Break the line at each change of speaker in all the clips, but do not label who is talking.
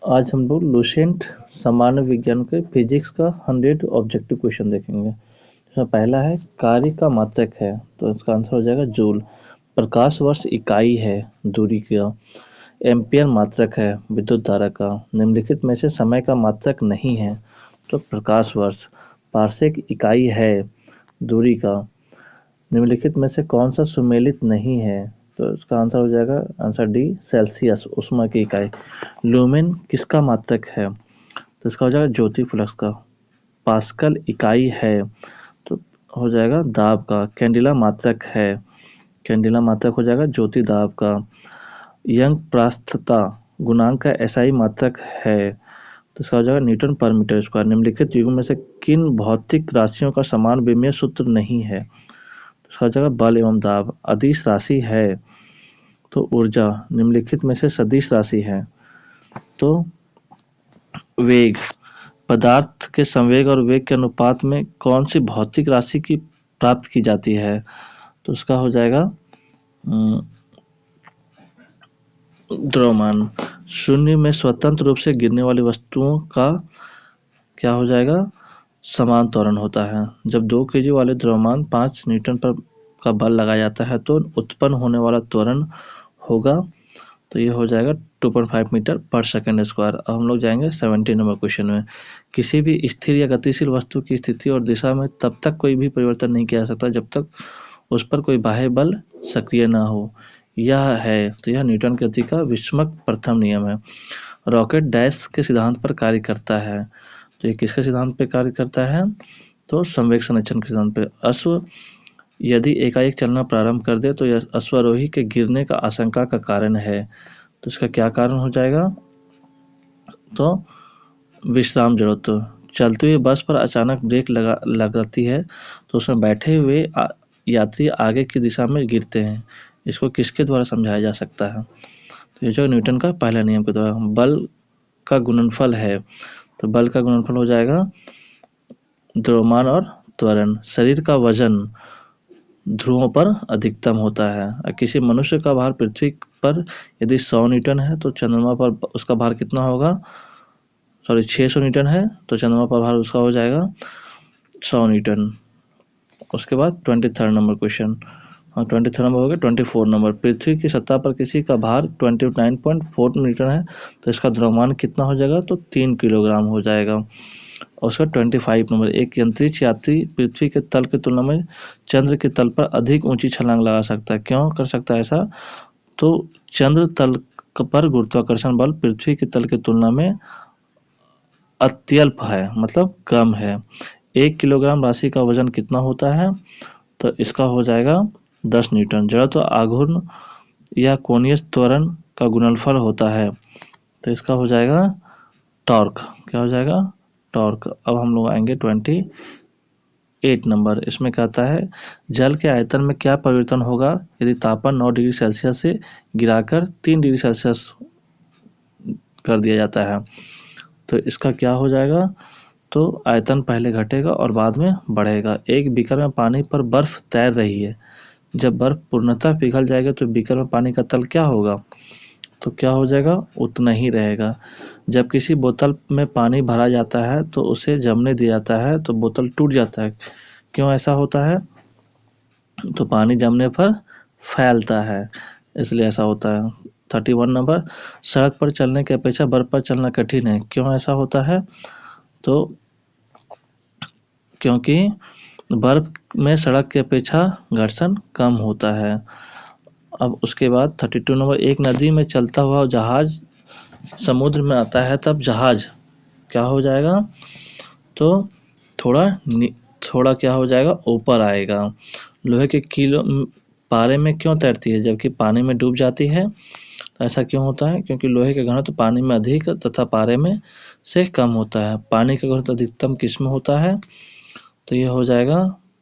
आज हम लोग लुसेंट सामान्य विज्ञान के फिजिक्स का 100 ऑब्जेक्टिव क्वेश्चन देखेंगे। इसमें पहला है कार्य का मात्रक है, तो इसका आंसर हो जाएगा जूल। प्रकाश वर्ष इकाई है दूरी का। एम्पियर मात्रक है विद्युत धारा का। निम्नलिखित में से समय का मात्रक नहीं है, तो प्रकाश वर्ष। पार्सेक इकाई है दूरी का। निम्नलिखित में से कौन सा सुमेलित नहीं है, तो इसका आंसर हो जाएगा आंसर डी सेल्सियस ऊष्मा की इकाई। लुमेन किसका मात्रक है, तो इसका हो जाएगा ज्योति फ्लक्स का। पास्कल इकाई है, तो हो जाएगा दाब का। कैंडिला मात्रक है, कैंडिला मात्रक हो जाएगा ज्योति दाब का। यंग प्रास्थता गुणांक का एसआई मात्रक है, तो इसका हो जाएगा न्यूटन पर मीटर स्क्वायर। निम्नलिखित युगों में से किन भौतिक राशियों का समान विमीय सूत्र नहीं है, तो इसका हो जाएगा बल एवं दाब। अदिश राशि है तो ऊर्जा। निम्नलिखित में से सदिश राशि है तो वेग। पदार्थ के संवेग और वेग के अनुपात में कौन सी भौतिक राशि की प्राप्त की जाती है, तो उसका हो जाएगा द्रव्यमान। शून्य में स्वतंत्र रूप से गिरने वाली वस्तुओं का क्या हो जाएगा, समान त्वरण होता है। जब 2 kg वाले द्रव्यमान 5 न्यूटन पर का बल लगाया जाता है तो उत्पन्न होने वाला त्वरण होगा, तो ये हो जाएगा 2.5 मीटर पर सेकेंड स्क्वायर। अब हम लोग जाएंगे 70 नंबर क्वेश्चन में। किसी भी स्थिर या गतिशील वस्तु की स्थिति और दिशा में तब तक कोई भी परिवर्तन नहीं किया जा सकता जब तक उस पर कोई बाह्य बल सक्रिय ना हो। यह है, तो यह न्यूटन के गति का विस्मक प्रथम नियम है। रॉकेट डैश के सिद्धांत पर कार्य करता है, तो ये किसके सिद्धांत पर कार्य करता है, तो संवेग संरक्षण के सिद्धांत पर। अश्व यदि एकाएक चलना प्रारंभ कर दे तो यह अश्वारोही के गिरने का आशंका का कारण है, तो इसका क्या कारण हो जाएगा, तो विश्राम जरूरत। चलती हुई बस पर अचानक ब्रेक लगाती है तो उसमें बैठे हुए यात्री आगे की दिशा में गिरते हैं। इसको किसके द्वारा समझाया जा सकता है, तो ये जो न्यूटन का पहला नियम के द्वारा। बल का गुणनफल है, तो बल का गुणनफल हो जाएगा द्रव्यमान और त्वरण। शरीर का वजन ध्रुवों पर अधिकतम होता है। किसी मनुष्य का भार पृथ्वी पर यदि 100 न्यूटन है तो चंद्रमा पर उसका भार कितना होगा, 600 न्यूटन है तो चंद्रमा पर भार उसका हो जाएगा 100 न्यूटन। उसके बाद 23 नंबर क्वेश्चन, 23 नंबर हो गया। 24 नंबर, पृथ्वी की सतह पर किसी का भार 29.4 न्यूटन है तो इसका द्रव्यमान कितना हो जाएगा, तो 3 किलोग्राम हो जाएगा। और उसका 25 नंबर, एक अंतरिक्ष यात्री पृथ्वी के तल की तुलना में चंद्र के तल पर अधिक ऊंची छलांग लगा सकता है। क्यों कर सकता है ऐसा, तो चंद्र तल पर गुरुत्वाकर्षण बल पृथ्वी के तल की तुलना में अत्यल्प है, मतलब कम है। 1 किलोग्राम राशि का वजन कितना होता है, तो इसका हो जाएगा 10 न्यूटन। जड़त्व आघूर्ण या कोणीय त्वरण का गुणनफल होता है, तो इसका हो जाएगा टॉर्क। क्या हो जाएगा, टॉर्क। अब हम लोग आएंगे 28 नंबर। इसमें कहता है जल के आयतन में क्या परिवर्तन होगा यदि तापमान 9 डिग्री सेल्सियस से गिराकर 3 डिग्री सेल्सियस कर दिया जाता है, तो इसका क्या हो जाएगा, तो आयतन पहले घटेगा और बाद में बढ़ेगा। एक बीकर में पानी पर बर्फ तैर रही है, जब बर्फ पूर्णतः पिघल जाएगा तो बीकर में पानी का तल क्या होगा, तो क्या हो जाएगा, उतना ही रहेगा। जब किसी बोतल में पानी भरा जाता है तो उसे जमने दिया जाता है तो बोतल टूट जाता है। क्यों ऐसा होता है, तो पानी जमने पर फैलता है, इसलिए ऐसा होता है। 31 नंबर, सड़क पर चलने की अपेक्षा बर्फ पर चलना कठिन है। क्यों ऐसा होता है, तो क्योंकि बर्फ में सड़क की अपेक्षा घर्षण कम होता है। अब उसके बाद 32 नंबर, एक नदी में चलता हुआ जहाज समुद्र में आता है तब जहाज क्या हो जाएगा, तो थोड़ा क्या हो जाएगा, ऊपर आएगा। लोहे के कीलो पारे में क्यों तैरती है जबकि पानी में डूब जाती है, ऐसा क्यों होता है, क्योंकि लोहे का घनत्व पानी में अधिक तथा पारे में से कम होता है। पानी का घनत्व अधिकतम किस में होता है, तो ये हो जाएगा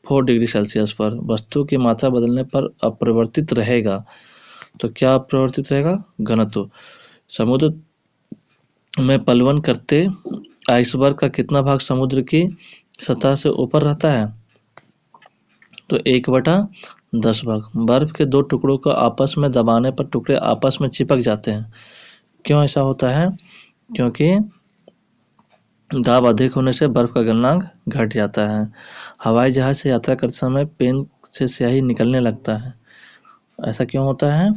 4 डिग्री सेल्सियस पर। वस्तु की मात्रा बदलने पर अपरिवर्तित रहेगा, तो क्या अपरिवर्तित रहेगा, घनत्व। समुद्र में पलवन करते आइसबर्ग का कितना भाग समुद्र की सतह से ऊपर रहता है, तो 1/10 भाग। बर्फ के 2 टुकड़ों को आपस में दबाने पर टुकड़े आपस में चिपक जाते हैं। क्यों ऐसा होता है, क्योंकि दाब अधिक होने से बर्फ का गलनांक घट जाता है। हवाई जहाज से यात्रा करते समय पेन से स्याही निकलने लगता है, ऐसा क्यों होता है?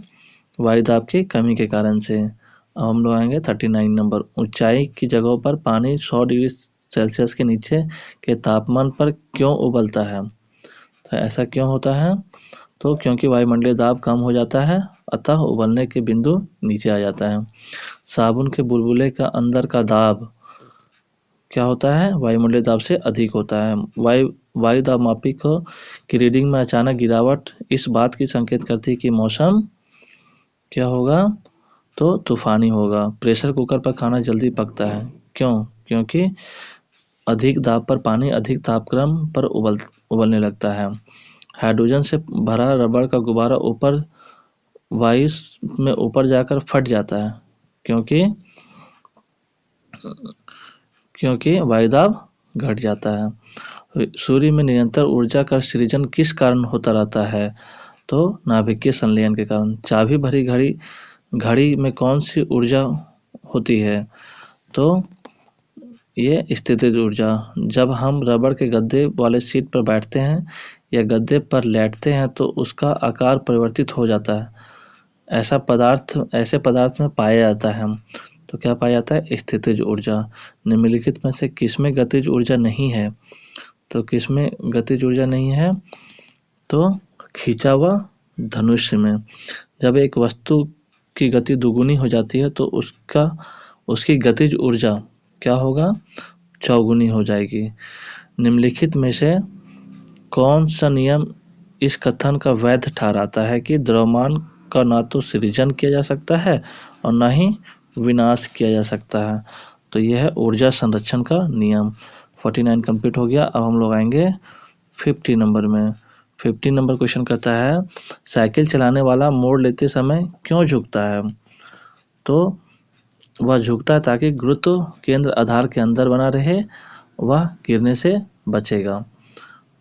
वायु दाब की कमी के कारण से। अब हम लोग आएंगे 39 नंबर। ऊंचाई की जगहों पर पानी 100 डिग्री सेल्सियस के नीचे के तापमान पर क्यों उबलता है? तो ऐसा क्यों होता है? तो क्योंकि वायुमंडलीय दाब कम हो जाता है, अतः उबलने के बिंदु नीचे आ जाता है। साबुन के बुलबुले का अंदर का दाब क्या होता है? वायुमंडलीय दाब से अधिक होता है। वायु दाब मापी की रीडिंग में अचानक गिरावट इस बात की संकेत करती है कि मौसम क्या होगा? तो तूफानी होगा। प्रेशर कुकर पर खाना जल्दी पकता है, क्यों? क्योंकि अधिक दाब पर पानी अधिक तापक्रम पर उबलने लगता है। हाइड्रोजन से भरा रबड़ का गुब्बारा ऊपर वायु में ऊपर जाकर फट जाता है, क्योंकि वायुदाब घट जाता है। सूर्य में निरंतर ऊर्जा का सृजन किस कारण होता रहता है? तो नाभिकीय संलयन के कारण। चाबी भरी घड़ी में कौन सी ऊर्जा होती है? तो ये स्थितिज ऊर्जा। जब हम रबड़ के गद्दे वाले सीट पर बैठते हैं या गद्दे पर लेटते हैं तो उसका आकार परिवर्तित हो जाता है। ऐसे पदार्थ में पाया जाता है। तो क्या पाया जाता है? स्थितिज ऊर्जा। निम्नलिखित में से किसमें गतिज ऊर्जा नहीं है? तो किसमें गतिज ऊर्जा नहीं है? तो खींचा हुआ धनुष में। जब एक वस्तु की गति दुगुनी हो जाती है तो उसकी गतिज ऊर्जा क्या होगा? चौगुनी हो जाएगी। निम्नलिखित में से कौन सा नियम इस कथन का वैध ठहराता है कि द्रव्यमान का ना तो सृजन किया जा सकता है और ना ही विनाश किया जा सकता है? तो यह है ऊर्जा संरक्षण का नियम। 49 कंप्लीट हो गया। अब हम लोग आएंगे 50 नंबर में। 50 नंबर क्वेश्चन कहता है, साइकिल चलाने वाला मोड़ लेते समय क्यों झुकता है? तो वह झुकता है ताकि गुरुत्व केंद्र आधार के अंदर बना रहे, वह गिरने से बचेगा।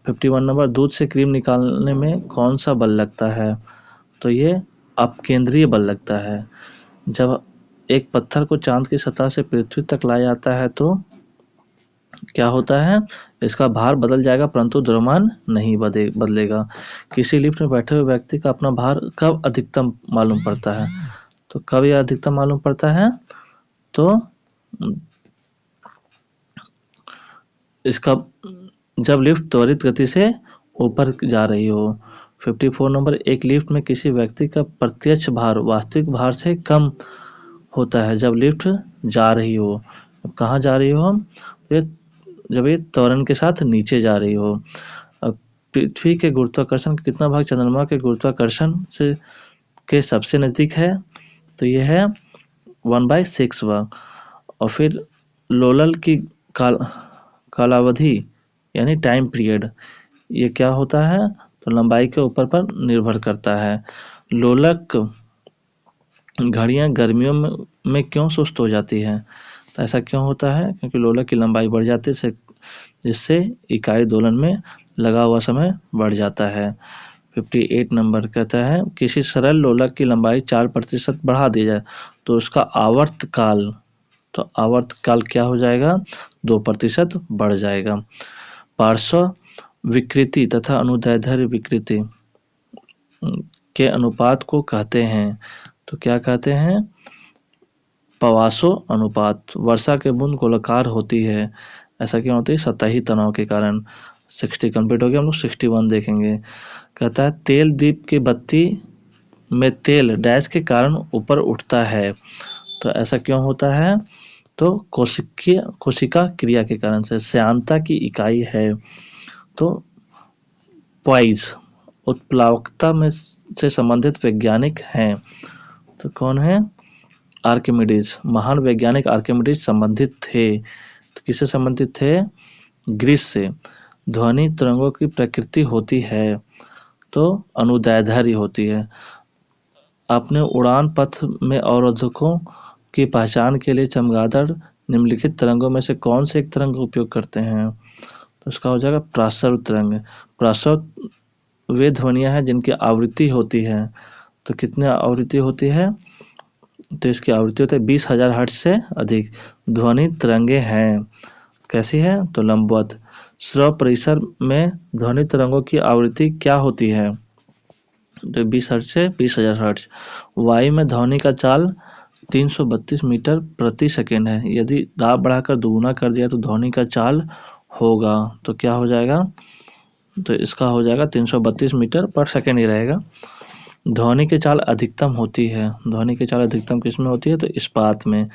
51 नंबर, दूध से क्रीम निकालने में कौन सा बल लगता है? तो ये अपकेंद्रीय बल लगता है। जब एक पत्थर को चांद की सतह से पृथ्वी तक लाया जाता है तो क्या होता है? इसका भार बदल जाएगा परंतु द्रव्यमान नहीं बदलेगा। किसी लिफ्ट में बैठे हुए व्यक्ति का अपना भार कब अधिकतम मालूम पड़ता है? तो कब यह अधिकतम मालूम पड़ता है? तो इसका जब लिफ्ट त्वरित गति से ऊपर जा रही हो। 54 नंबर, एक लिफ्ट में किसी व्यक्ति का प्रत्यक्ष भार वास्तविक भार से कम होता है जब लिफ्ट जा रही हो। कहाँ जा रही हो? जब ये त्वरण के साथ नीचे जा रही हो। अब पृथ्वी के गुरुत्वाकर्षण का कितना भाग चंद्रमा के गुरुत्वाकर्षण से के सबसे नजदीक है? तो ये है 1/6 भाग। और फिर लोलल की कालावधि यानी टाइम पीरियड, ये क्या होता है? तो लंबाई के ऊपर पर निर्भर करता है। लोलक घड़ियां गर्मियों में क्यों सुस्त हो जाती हैं? तो ऐसा क्यों होता है? क्योंकि लोलक की लंबाई बढ़ जाती है, जिससे इकाई दोलन में लगा हुआ समय बढ़ जाता है। 58 नंबर कहता है, किसी सरल लोलक की लंबाई 4% बढ़ा दी जाए तो उसका आवर्तकाल क्या हो जाएगा? 2% बढ़ जाएगा। पार्श्व विकृति तथा अनुदैर्ध्य विकृति के अनुपात को कहते हैं। तो क्या कहते हैं? पवासो अनुपात। वर्षा के बूंद गोलाकार होती है, ऐसा क्यों होती है? सतही तनाव के कारण। 60 कंप्लीट हो गया। हम लोग 61 देखेंगे। कहता है, तेल दीप की बत्ती में तेल डैश के कारण ऊपर उठता है। तो ऐसा क्यों होता है? तो कोशिका क्रिया के कारण से। श्यानता की इकाई है तो पॉइज। उत्प्लावकता में से संबंधित वैज्ञानिक हैं तो कौन है? आर्किमिडीज। महान वैज्ञानिक आर्किमिडीज संबंधित थे। तो किससे संबंधित थे? ग्रीस से। ध्वनि तरंगों की प्रकृति होती है तो अनुदैर्ध्य होती है। अपने उड़ान पथ में अवरोधकों की पहचान के लिए चमगादड़ निम्नलिखित तरंगों में से कौन से एक तरंग का उपयोग करते हैं? तो इसका हो जाएगा प्रासव तरंग। प्रासव वे ध्वनियां हैं जिनकी आवृत्ति होती है। तो कितने आवृत्ति होती है? तो इसकी आवृत्ति होती है 20,000 हर्ट्ज से अधिक। ध्वनि तरंगे हैं, कैसी है? तो लंबवत। श्रव्य परिसर में ध्वनि तरंगों की आवृत्ति क्या होती है? तो 20 हर्ट्ज से 20,000 हर्ट्ज। वायु में ध्वनि का चाल 332 मीटर प्रति सेकेंड है। यदि दाब बढ़ाकर दोगुना कर दिया तो ध्वनि का चाल होगा, तो क्या हो जाएगा? तो इसका हो जाएगा 332 मीटर पर सेकेंड ही रहेगा। ध्वनि की चाल अधिकतम होती है, ध्वनि की चाल अधिकतम किस में होती है? तो इस्पात में।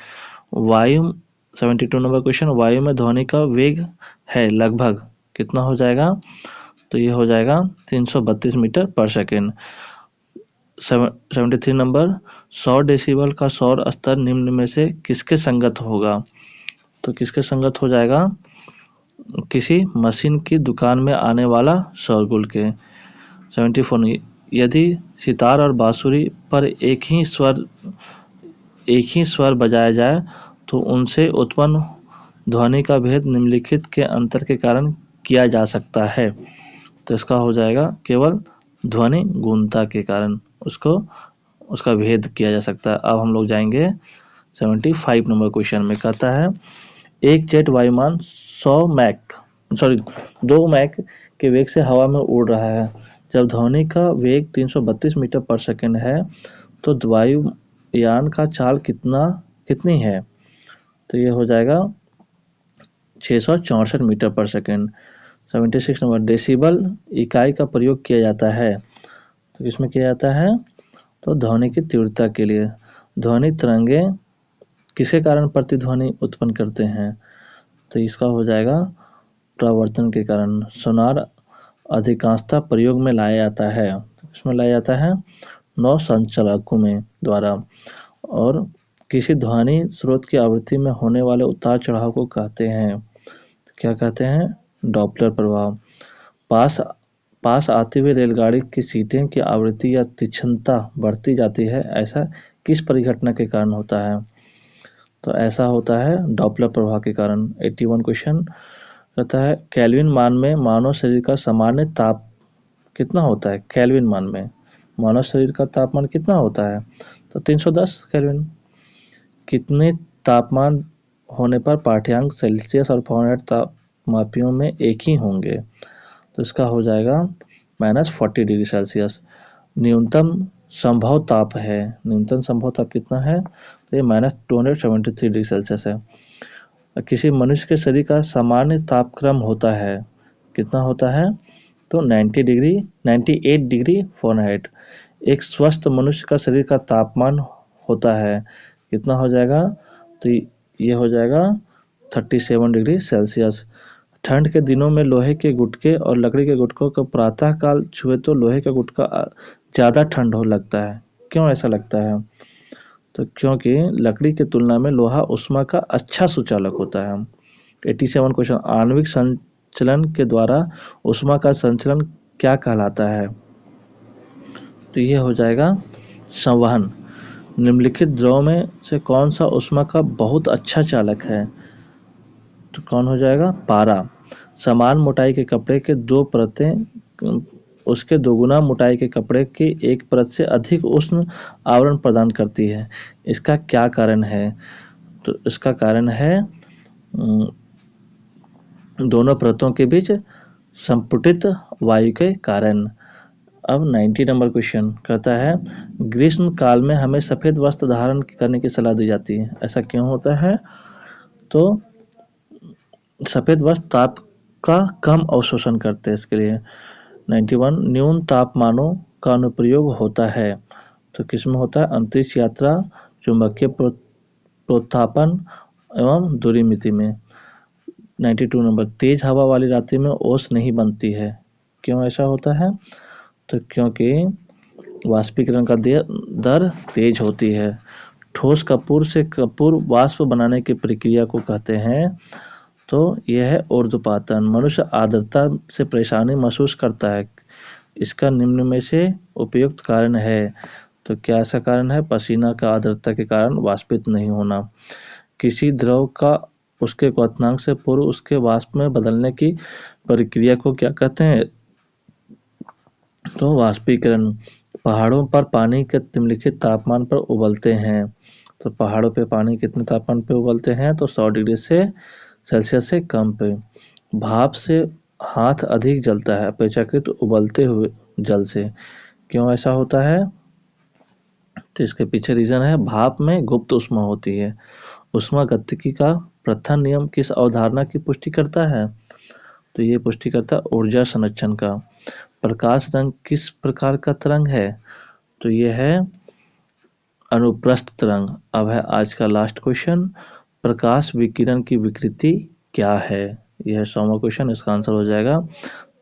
वायु 72 नंबर क्वेश्चन, वायु में ध्वनि का वेग है लगभग कितना हो जाएगा? तो ये हो जाएगा 332 मीटर पर सेकेंड। 73 नंबर, 100 डेसिबल का शोर स्तर निम्न में से किसके संगत होगा? तो किसके संगत हो जाएगा? किसी मशीन की दुकान में आने वाला शोरगुल के। 74, यदि सितार और बांसुरी पर एक ही स्वर बजाया जाए तो उनसे उत्पन्न ध्वनि का भेद निम्नलिखित के अंतर के कारण किया जा सकता है। तो इसका हो जाएगा केवल ध्वनि गुणता के कारण उसका भेद किया जा सकता है। अब हम लोग जाएंगे 75 नंबर क्वेश्चन में। कहता है एक जेट वायुमान 2 मैक के वेग से हवा में उड़ रहा है। जब ध्वनि का वेग 332 मीटर पर सेकेंड है तो वायुयान का चाल कितनी है? तो ये हो जाएगा 664 मीटर पर सेकेंड। 76 नंबर, डेसिबल इकाई का प्रयोग किया जाता है, तो किसमें किया जाता है? तो ध्वनि की तीव्रता के लिए। ध्वनि तरंगे किसके कारण प्रतिध्वनि उत्पन्न करते हैं? तो इसका हो जाएगा परावर्तन के कारण। सोनार अधिकांशतः प्रयोग में लाया जाता है, इसमें लाया जाता है नौ संचालकों में द्वारा, और किसी ध्वनि स्रोत की आवृत्ति में होने वाले उतार चढ़ाव को कहते हैं, क्या कहते हैं? डॉपलर प्रभाव। पास आती हुई रेलगाड़ी की सीटें की आवृत्ति या तीक्ष्णता बढ़ती जाती है, ऐसा किस परिघटना के कारण होता है? तो ऐसा होता है डॉपलर प्रभाव के कारण। 81 क्वेश्चन कहता है केल्विन मान में मानव शरीर का सामान्य ताप कितना होता है? केल्विन मान में मानव शरीर का तापमान कितना होता है? तो 310 केल्विन। कितने तापमान होने पर पाठ्यांक सेल्सियस और फ़ारेनहाइट तापमापियों में एक ही होंगे? तो इसका हो जाएगा -40 डिग्री सेल्सियस। न्यूनतम संभव ताप है, न्यूनतम संभव ताप कितना है? तो ये -273 डिग्री सेल्सियस है। किसी मनुष्य के शरीर का सामान्य तापक्रम होता है, कितना होता है? तो 98 डिग्री फ़ारेनहाइट। एक स्वस्थ मनुष्य का शरीर का तापमान होता है, कितना हो जाएगा? तो ये हो जाएगा 37 डिग्री सेल्सियस। ठंड के दिनों में लोहे के गुटके और लकड़ी के गुटकों को प्रातः काल छुए तो लोहे का गुटका ज़्यादा ठंड हो लगता है, क्यों ऐसा लगता है? तो क्योंकि लकड़ी की तुलना में लोहा ऊष्मा का अच्छा सुचालक होता है। 87 क्वेश्चन, आणविक संचलन के द्वारा ऊष्मा का संचलन क्या कहलाता है? तो ये हो जाएगा संवहन। निम्नलिखित द्रव में से कौन सा ऊष्मा का बहुत अच्छा चालक है? तो कौन हो जाएगा? पारा। समान मोटाई के कपड़े के 2 परतें उसके दोगुना मोटाई के कपड़े की एक परत से अधिक उष्ण आवरण प्रदान करती है, इसका क्या कारण है? तो इसका कारण है दोनों परतों के बीच संपुटित वायु के कारण। अब 90 नंबर क्वेश्चन कहता है ग्रीष्म काल में हमें सफ़ेद वस्त्र धारण करने की सलाह दी जाती है, ऐसा क्यों होता है? तो सफ़ेद वस्त्र ताप का कम अवशोषण करते हैं, इसके लिए। 91, न्यून तापमानों का अनुप्रयोग होता है, तो किसमें होता है? अंतरिक्ष यात्रा, चुंबकीय प्रोत्थापन एवं दूरीमिति में। 92 नंबर, तेज हवा वाली रात्रि में ओस नहीं बनती है, क्यों ऐसा होता है? तो क्योंकि वाष्पीकरण का दर तेज होती है। ठोस कपूर से कपूर वाष्प बनाने की प्रक्रिया को कहते हैं, तो यह है ऊर्ध्वपातन। मनुष्य आर्द्रता से परेशानी महसूस करता है, इसका निम्न में से उपयुक्त कारण है, तो क्या ऐसा कारण है? पसीना का आर्द्रता के कारण वाष्पित नहीं होना। किसी द्रव का उसके क्वथनांक से पूर्व उसके वाष्प में बदलने की प्रक्रिया को क्या कहते हैं? तो वाष्पीकरण। पहाड़ों पर पानी के निम्नलिखित तापमान पर उबलते हैं, तो पहाड़ों पे पानी कितने तापमान पे उबलते हैं? तो 100 डिग्री से सेल्सियस से कम पे। भाप से हाथ अधिक जलता है अपेक्षाकृत उबलते हुए जल से, क्यों ऐसा होता है? तो इसके पीछे रीजन है, भाप में गुप्त ऊष्मा होती है। ऊष्मागतिकी का प्रथम नियम किस अवधारणा की पुष्टि करता है? तो ये पुष्टि करता है ऊर्जा संरक्षण का। प्रकाश रंग किस प्रकार का तरंग है? तो ये है अनुप्रस्थ तरंग। अब है आज का लास्ट क्वेश्चन, प्रकाश विकिरण की विकृति क्या है? यह है 100वां क्वेश्चन, इसका आंसर हो जाएगा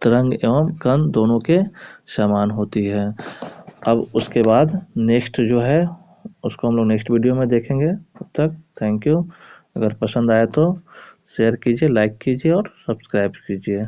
तरंग एवं कण दोनों के समान होती है। अब उसके बाद नेक्स्ट जो है उसको हम लोग नेक्स्ट वीडियो में देखेंगे। तब तक थैंक यू। अगर पसंद आया तो शेयर कीजिए, लाइक कीजिए और सब्सक्राइब कीजिए।